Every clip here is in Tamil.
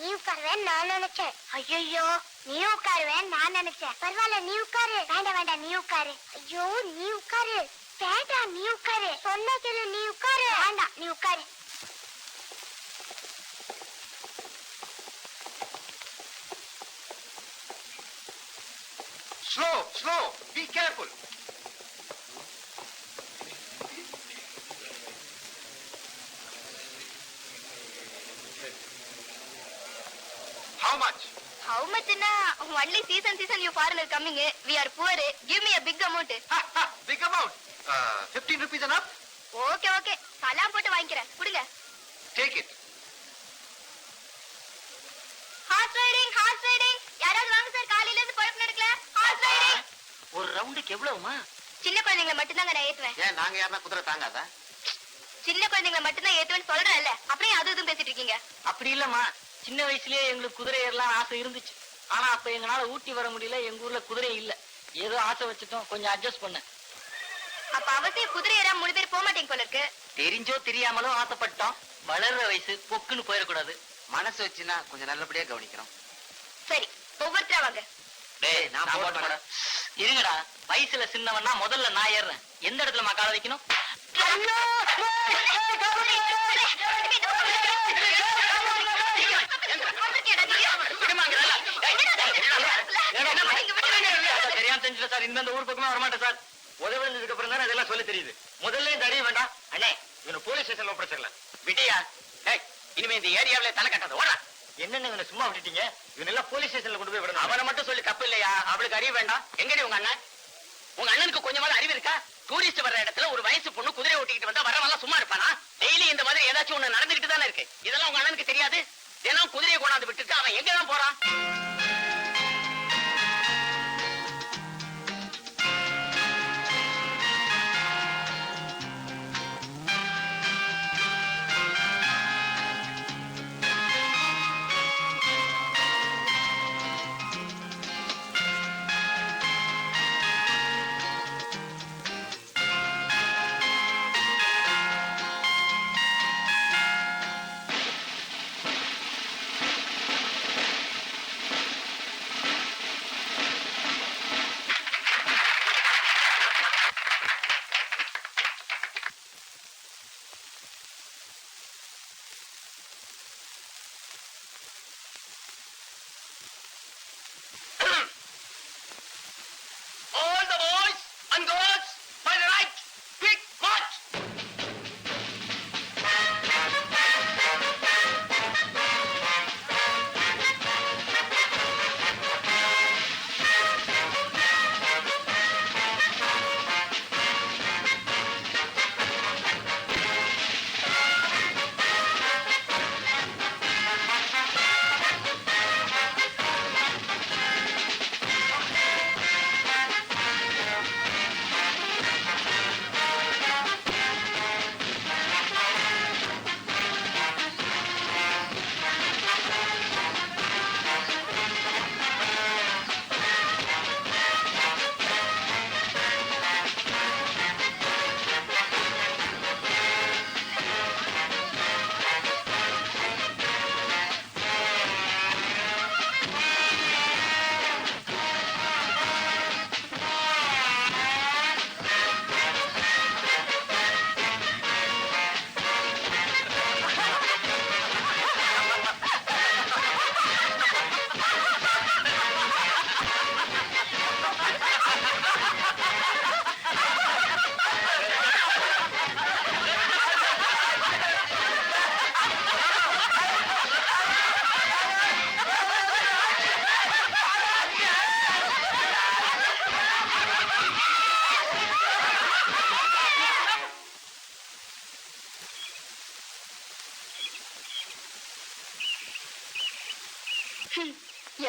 நீ உட்காருவேன் நான் நினைச்சேன். ஐயோ நீ உட்காருவேன் நான் நினைச்சேன். பரவாயில்ல நீ உட்காரு. வேண்டாம் வேண்டாம் நீ உட்காரு. ஐயோ நீ உட்காரு. வேண்டாம் நீ உட்காரு. சொன்ன கேளு நீ உட்காரு. வேண்டாம் நீ உட்காரு. Slow, slow. Be careful. How much? How much na? Only season you foreigner coming. We are poor. Give me a big amount. Big amount. 15 rupees enough? Okay. Salam போட்டு வாங்கிக்கிறேன். குடுங்க. Take it. Horse riding. யாராவது வாங்க சார், காலையில இருந்து குழப்பம் நடக்கல. Horse riding. ஒரு ரவுண்டுக்கு எவ்வளவுமா? சின்ன குழந்தைகளை மட்டும் தான் நான் ஏத்துவேன். ஏன் நாங்க யாரனா குதிரை தாங்காதா? சின்ன குழந்தைகளை மட்டும் தான் ஏத்துவேன்னு சொல்றேன்ல. அப்படியே அது இதுவும் பேசிட்டு இருக்கீங்க. அப்படி இல்லம்மா, சின்ன வயசுலயே எங்களுக்கு குதிரை ஏறலாம் ஆசை இருந்துச்சு. ஆனா அப்ப எங்களால ஊட்டி வர முடியல. எங்க ஊர்ல குதிரை இல்ல. ஏதோ ஆசை வச்சுட்டோம், கொஞ்சம் அட்ஜஸ்ட் பண்ண. அப்ப அவசியம் குதிரை ஏறா 3 பேர் போக மாட்டேங்க போல இருக்கு. தெரிஞ்சோ தெரியாமலோ ஆசைப்பட்டோம். வளர்ற வயசு பொக்குன்னு போயிடக்கூடாது. மனசு வச்சுனா கொஞ்சம் நல்லபடியா கவனிக்கிறோம். சரி, ஒவ்வொருத்தரா வாங்க. டேய் நான் போட இருங்கடா. வயசுல சின்னவன்னா முதல்ல நான் ஏறேன். எந்த இடத்துல கால வைக்கணும்? தெரியாம செஞ்சுட்டேன் சார். இந்த ஊர் பக்கமே வரமாட்டேன் சார். உதவிக்கு அப்புறம் தான் இதெல்லாம் சொல்ல தெரியுது. முதல்ல இந்த அறிய வேண்டாம் அண்ணே. இவனை போலீஸ் ஸ்டேஷன்ல ஒப்படைச்சிடலாம். விட்டியா? இனிமே இந்த ஏரியாவில தலை கட்டாத ஓடா. என்னன்னு இவனை சும்மா விட்டுட்டீங்க? இவன் எல்லாம் போலீஸ் ஸ்டேஷன்ல கொண்டு போய் விடணும். அவனை மட்டும் சொல்லி தப்பு இல்லையா? அவளுக்கு அறிய வேண்டாம். எங்கடி உங்க அண்ணன்? உங்க அண்ணனுக்கு கொஞ்சமாவது அறிவு இருக்கா? டூரிஸ்ட் வர்ற இடத்துல ஒரு வயசு பொண்ணு குதிரை ஓட்டிக்கிட்டு வந்தா வரவெல்லாம் சும்மா இருப்பானா? டெய்லி இந்த மாதிரி ஏதாச்சும் ஒண்ணு நடந்துகிட்டு தானே இருக்கு. இதெல்லாம் உங்க அண்ணனுக்கு தெரியாது? தினம் குதிரையை கொண்டாந்து விட்டுட்டு அவன் எங்கதான் போறான்?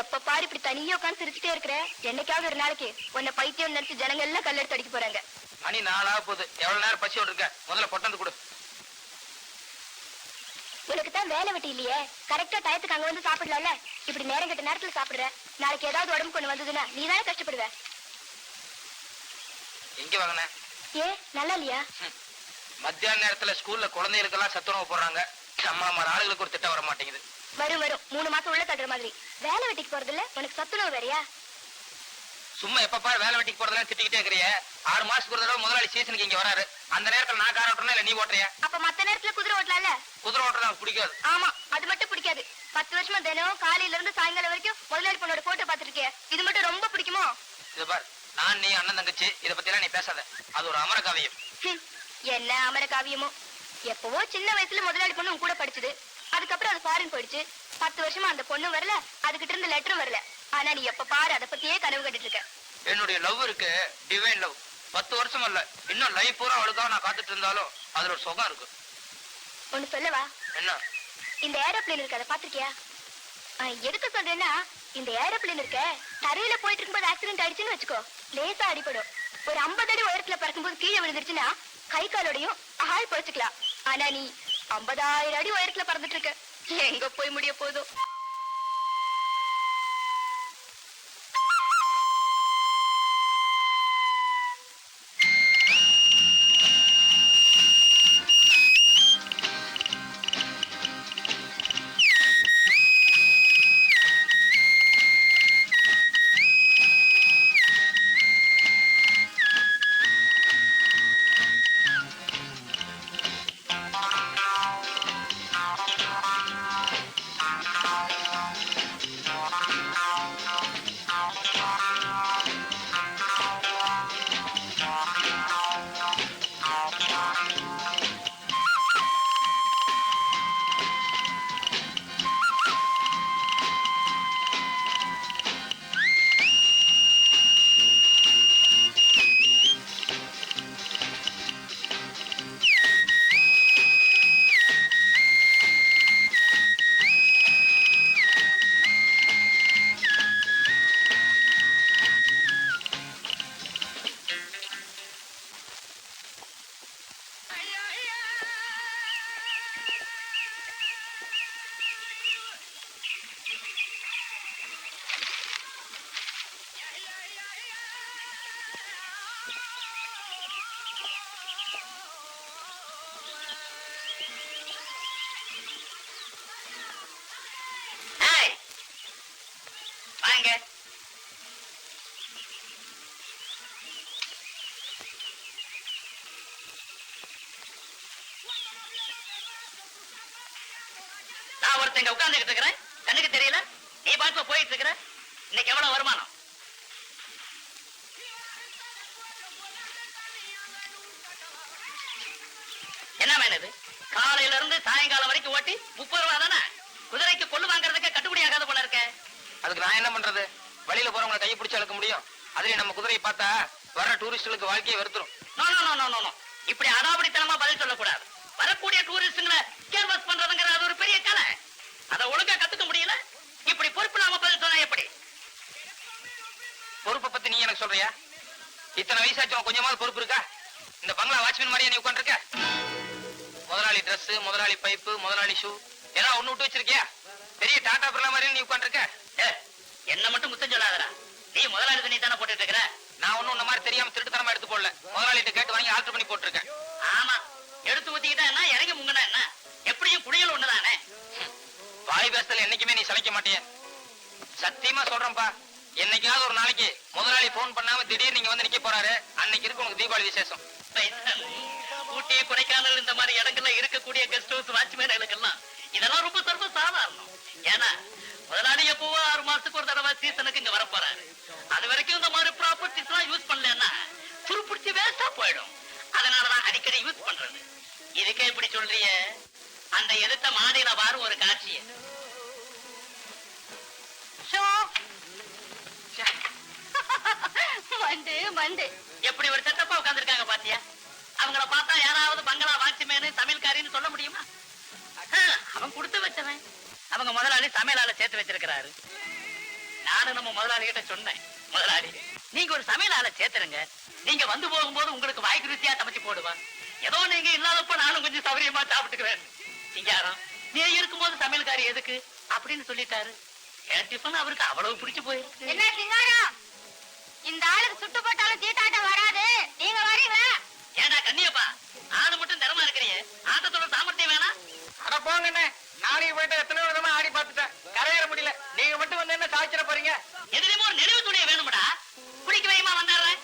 எப்ப பாரு இப்படி தனியா உட்காந்து சிரிச்சுட்டே இருக்கிற. என்னைக்காவது ஒரு நாளைக்கு உன்னை பைத்தியம் நினைச்சு ஜனங்க எல்லாம் கல்லெடுத்து அடிக்க போறாங்க. மணி 4 போகுது. எவ்வளவு நேரம் பசியோடு இருக்க? முதல்ல பொட்டந்து கொடு. உனக்கு தான் வேலை வெட்டி இல்லையே, கரெக்டா டயத்துக்கு அங்க வந்து சாப்பிடலாம்ல. இப்படி நேரம் கட்ட நேரத்துல சாப்பிடுற. நாளைக்கு ஏதாவது உடம்பு கொண்டு வந்ததுன்னா நீ தானே கஷ்டப்படுவ. எங்க வாங்கின? ஏ நல்லா இல்லையா? மத்தியான நேரத்துல ஸ்கூல்ல குழந்தைகளுக்கு எல்லாம் சத்துணவு போடுறாங்க. நம்ம ஆளுகளுக்கு ஒரு திட்டம் வர மாட்டேங்குது. வரும் வரும் 3 மாசம் உள்ள தட்டுற மாதிரி. வேலை வெட்டிக்கு போறது இல்ல, உனக்கு சத்துணவு வேறையா? சும்மா எப்பப்பா வேலை வெட்டிக்கு போறதெல்லாம் திட்டிக்கிட்டே இருக்கிறிய. 6 மாசத்துக்கு ஒரு தடவை முதலாளி சீசனுக்கு இங்க வராரு. அந்த நேரத்துல நான் கார் ஓட்டுறேன் இல்ல நீ ஓட்டுறியா? அப்ப மத்த நேரத்துல குதிரை ஓட்டலாம்ல? குதிரை ஓட்டுறது எனக்கு பிடிக்காது. ஆமா, அது மட்டும் பிடிக்காது. 10 வருஷமா தினம் காலையில இருந்து சாயங்காலம் வரைக்கும் முதலாளி பொண்ணோட போட்டோ பாத்துருக்கேன். இது மட்டும் ரொம்ப பிடிக்குமோ? இது பார், நான் நீ அண்ணன் தங்கச்சி இத பத்தி எல்லாம் நீ பேசாத. அது ஒரு அமர காவியம். என்ன அமர காவியமோ? எப்பவோ சின்ன வயசுல முதலாளி பொண்ணு உன் கூட படிச்சது. அதுக்கப்புறம் அது ஃபாரின் போயிடுச்சு. 10 வருஷமா அந்த பொண்ணும் வரல, அதுகிட்ட இருந்து லெட்டரும் வரல. ஆனா நீ எப்ப பாரு அதை பத்தியே கனவு கண்டுட்டு இருக்க. என்னுடைய லவ் இருக்கு, டிவைன் லவ். 10 வருஷம் இல்ல, இன்னும் லைஃப் பூரா அவளுக்காக நான் காத்துட்டு இருந்தாலும் அதுல ஒரு சுகம் இருக்கு. ஒண்ணு சொல்லவா? என்ன? இந்த ஏரோப்ளேன் இருக்கு, அதை பாத்திருக்கியா? எதுக்கு சொல்றேன்னா, இந்த ஏரோப்ளேன் இருக்க தரையில போயிட்டு இருக்கும்போது ஆக்சிடென்ட் ஆயிடுச்சுன்னு வச்சுக்கோ, லேசா அடிபடும். ஒரு 50 அடி உயரத்துல பறக்கும்போது கீழே விழுந்துருச்சுன்னா கை காலோடையும் ஆள் பொழைச்சுக்கலாம். ஆனா நீ 50,000 அடி உயரத்துல பறந்துட்டு இருக்க, எங்க போய் முடிய போதும்? நான் ஒருத்தங்க உட்கார்ந்துகிட்டு இருக்கிறேன், கண்ணுக்கு தெரியல. நீ பாட்டுல போயிட்டு இருக்கிற. இன்னைக்கு எவ்வளவு வருமானம்? என்ன வேணுது? காலையில இருந்து சாயங்காலம் வரைக்கும் ஓட்டி 30 ரூபா தானே? குதிரைக்கு கொள்ளு வாங்குறதுக்கு கட்டுப்படி ஆகாத போல இருக்க. அதுக்கு நான் என்ன பண்றது? வழியில போறவங்களை கையை பிடிச்சு அழுக்க முடியும். அதுலயும் நம்ம குதிரையை பார்த்தா வர்ற டூரிஸ்டுகளுக்கு வாழ்க்கையை வெறுத்துரும். No no no no no, இப்படி அடாவடித்தனமா பதில் சொல்லக்கூடாது. வரக்கூடிய டூரிஸ்டுங்களை கேர்வஸ் பண்றதுங்கிறது அது ஒரு பெரிய கலை. அதை ஒழுங்கா கத்துக்க முடியல. இப்படி பொறுப்பு நாம பதில் சொன்னா எப்படி? பொறுப்பை பத்தி நீ எனக்கு சொல்றியா? இத்தனை வயசாச்சும் கொஞ்சமாவது பொறுப்பு இருக்கா? இந்த பங்களா வாட்ச்மேன் மாதிரியே நீ உட்காந்துருக்க? முதலாளி டிரஸ், முதலாளி பைப்பு, முதலாளி ஷூ எல்லாம் ஒண்ணு விட்டு வச்சிருக்கியா? பெரிய டாடா பிர்லா மாதிரி நீ உட்காந்துருக்க. என்ன மட்டும் முத்தம் சொல்லாதடா. நீ முதலாளி தண்ணி தானே போட்டுட்டு இருக்கிற. நான் ஒண்ணும் இந்த மாதிரி தெரியாம திருட்டுத்தனமா எடுத்து போடல. முதலாளிட்ட கேட்டு வாங்கி ஆல்டர் பண்ணி போட்டிருக்கேன். ஆமா, எடுத்து ஊத்திக்கிட்டா என்ன, இறங்கி முங்கினா என்ன, எப்படியும் குடியல் ஒண்ணுதானே. வாய் பேசல என்னைக்குமே நீ சளைக்க மாட்டிய. சத்தியமா சொல்றேன்பா, என்னைக்காவது ஒரு நாளைக்கு முதலாளி போன் பண்ணாம திடீர்னு நீங்க வந்து நிக்க போறாரு, அன்னைக்கு இருக்கு உனக்கு தீபாவளி விசேஷம். ஊட்டி, கொடைக்கானல் இந்த மாதிரி இடங்கள்ல இருக்கக்கூடிய கெஸ்ட் ஹவுஸ் வாட்ச்மேன்களுக்கெல்லாம் இதெல்லாம் ரொம்ப சர்வ சாதாரணம். ஏன்னா முதலாளி எப்பவோ 6 மாசத்துக்கு ஒரு தடவை சீசனுக்கு இங்க வர போறாரு. அது வரைக்கும் இந்த மாதிரி ப்ராப்பர்ட்டிஸ் எல்லாம் யூஸ் பண்ணலன்னா துருப்பிடிச்சு வேஸ்டா போயிடும். அதனாலதான் அடிக்கடி யூஸ் பண்றது. இதுக்கே இப்படி சொல்றிய, அந்த எதிர்த்த மாடியில பாரு ஒரு காட்சிய. எப்படி ஒரு செட்டப்பா உட்கார்ந்துருக்காங்க பாத்தியா? அவங்கள பார்த்தா யாராவது பங்களா வாட்ச்மேனு தமிழ்காரின்னு சொல்ல முடியுமா? அவன் கொடுத்து வச்சவன். அவங்க முதலாளி சமையலால சேர்த்து வச்சிருக்கிறாரு. நானும் நம்ம முதலாளி கிட்ட சொன்னேன், முதலாளி நீங்க ஒரு சமையலால சேர்த்துருங்க, நீங்க வந்து போகும்போது உங்களுக்கு வாய்க்கு ருசியா சமைச்சு போடுவா. ஏதோ நீங்க இல்லாதப்ப நானும் கொஞ்சம் சௌரியமா சாப்பிட்டுக்குவேன். சிங்காரம், நீ இருக்கும்போது சமையல்காரி எதுக்கு அப்படின்னு சொல்லிட்டாரு. என் டிஃபன் அவருக்கு அவ்வளவு பிடிச்சு போயிருக்கு. என்ன சிங்காரம், இந்த ஆளுக்கு சுட்டு போட்டாலும் சீட்டாட்டம் வராது, நீங்க வரீங்களா? ஏண்டா கண்ணியப்பா, ஆளு மட்டும் திறமா இருக்கிறீங்க ஆட்டத்தோட சாமர்த்தியம் வேணாம். அட போங்கண்ணே, நாளைக்கு போயிட்டு எத்தனை விதமா ஆடி பார்த்துட்டேன், கரையேற முடியல. நீங்க மட்டும் வந்து என்ன சாய்ச்சிட போறீங்க? எதுலயுமே ஒரு நெளிவு துணியை வேணும்டா. குடிக்க வைமா வந்துடுறேன்.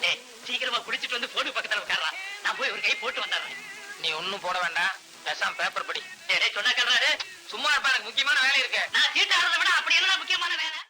டேய் சீக்கிரமா குடிச்சிட்டு வந்து போடு பக்கத்துல உட்கார்றா. நான் போய் ஒரு கை போட்டு வந்துடுறேன். நீ ஒண்ணும் போட வேண்டாம், பேசாம பேப்பர் படி. டேய் சொன்னா கேட்றாரு. சும்மா இருப்பா, எனக்கு முக்கியமான வேலை இருக்கு. நான் சீட்டு ஆடுறத விட அப்படி என்ன முக்கியமான வேலை?